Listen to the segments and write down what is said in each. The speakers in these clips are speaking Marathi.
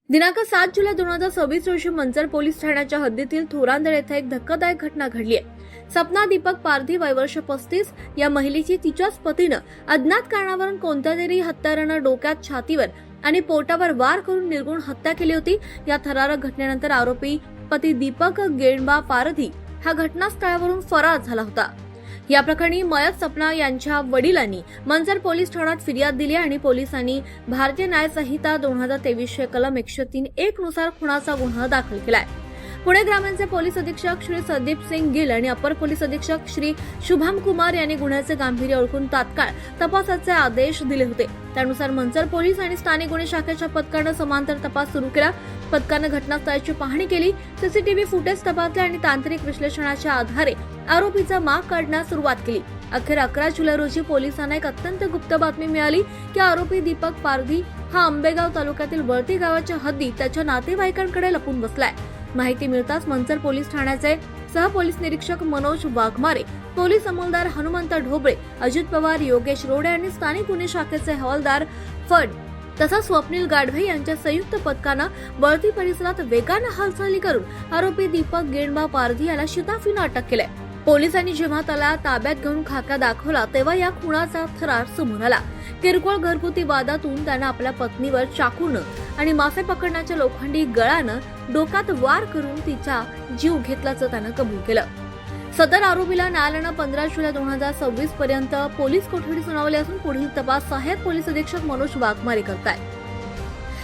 दिनांक 7 जुलै 2026 रोजी मंचर पोलीस ठाण्याच्या हद्दीतील थोरांदळ येथे एक धक्कादायक घटना घडली आहे। सपना दीपक पारधी वय वर्ष 35 या महिलेची तिच्याच पतीनं अज्ञात कारणावरून कोणत्या तरी हत्यारानं डोक्यात, छातीवर आणि पोटावर वार करून निर्गुण हत्या केली होती। या थरारक घटनेनंतर आरोपी पती दीपक गेंडबा पारधी हा घटनास्थळावरून फरार झाला होता। या प्रकरणी मयत सपना यांच्या वडिलांनी मंचर पोलीस ठाण्यात फिर्याद दिली आणि पोलिसांनी भारतीय न्याय संहिता 2023 कलम 103(1) नुसार खुनाचा गुन्हा दाखल केलाय। पुणे ग्रामीणचे पोलीस अधीक्षक श्री संदीप सिंग गिल आणि अपर पोलीस अधीक्षक श्री शुभम कुमार यांनी गुन्ह्याचे गांभीर्य ओळखून तात्काळ तपासाचे आदेश दिले होते। त्यानुसार मंचर पोलीस आणि स्थानिक गुन्हे शाखेच्या पथकाने समांतर तपास सुरू केला। पथकाने घटनास्थळाची पाहणी केली, सीसीटीव्ही फुटेज तपासले आणि तांत्रिक विश्लेषणाच्या आधारे आरोपीचा माग काढण्यास सुरुवात केली। अखेर 11 जुलै रोजी पोलिसांना एक अत्यंत गुप्त बातमी मिळाली की आरोपी दीपक पारधी हा आंबेगाव तालुक्यातील वळती गावाच्या हद्दीत त्याच्या नातेवाईकांकडे लपून बसलाय। माहिती मिळताच मंचर पोलीस ठाण्याचे सहपोलीस निरीक्षक मनोज वाघमारे, पोलीस अंमलदार हनुमंत ढोबळे, अजित पवार, योगेश रोडे आणि स्थानिक गुन्हे शाखेचे हवालदार फड तथा स्वप्नील गाढवे यांच्या संयुक्त पथकानं वळती परिसरात वेगानं हालचाली करून आरोपी दीपक गेंडबा पारधी याला शिताफीनं अटक केलंय। पोलिसांनी जेव्हा त्याला ताब्यात घेऊन खाका दाखवला तेव्हा या खुनाचा थरार समोर आला। किरकोळ घरगुती वादातून त्यानं आपल्या पत्नीवर चाकूनं आणि मासे पकडण्याच्या लोखंडी गळानं डोक्यात वार करून तिचा जीव घेतल्याचं त्यानं कबूल केलं। सदर आरोपीला न्यायालयानं 15 जुलै 2026 पर्यंत पोलीस कोठडी सुनावली असून पुढील तपास सहाय्यक पोलीस अधीक्षक मनोज वाघमारे करतायत।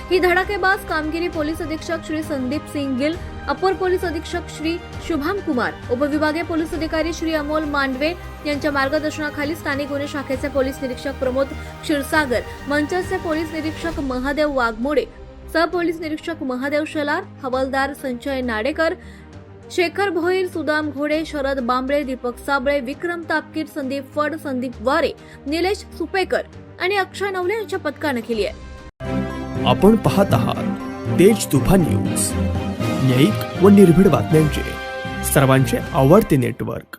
ही धडाकेबाज कामगिरी पोलीस अधीक्षक श्री संदीप सिंग गिल, अपर पोलीस अधीक्षक श्री शुभम कुमार, उपविभागीय पोलीस अधिकारी श्री अमोल मांडवे यांच्या मार्गदर्शनाखाली स्थानिक गुन्हे शाखेचे पोलीस निरीक्षक प्रमोद क्षीरसागर, मंचरचे पोलीस निरीक्षक महादेव वाघमोडे, सहपोलीस निरीक्षक महादेव शेलार, हवालदार संजय नाडेकर, शेखर भोईर, सुदाम घोडे, शरद बांबळे, दीपक साबळे, विक्रम तापकीर, संदीप फड, संदीप वारे, निलेश सुपेकर आणि अक्षय नवले यांच्या पथकानं केली आहे। आपण पाहत आहात तेज तुफान न्यूज, न्यायिक व निर्भीड बातम्यांचे सर्वांचे आवडते नेटवर्क।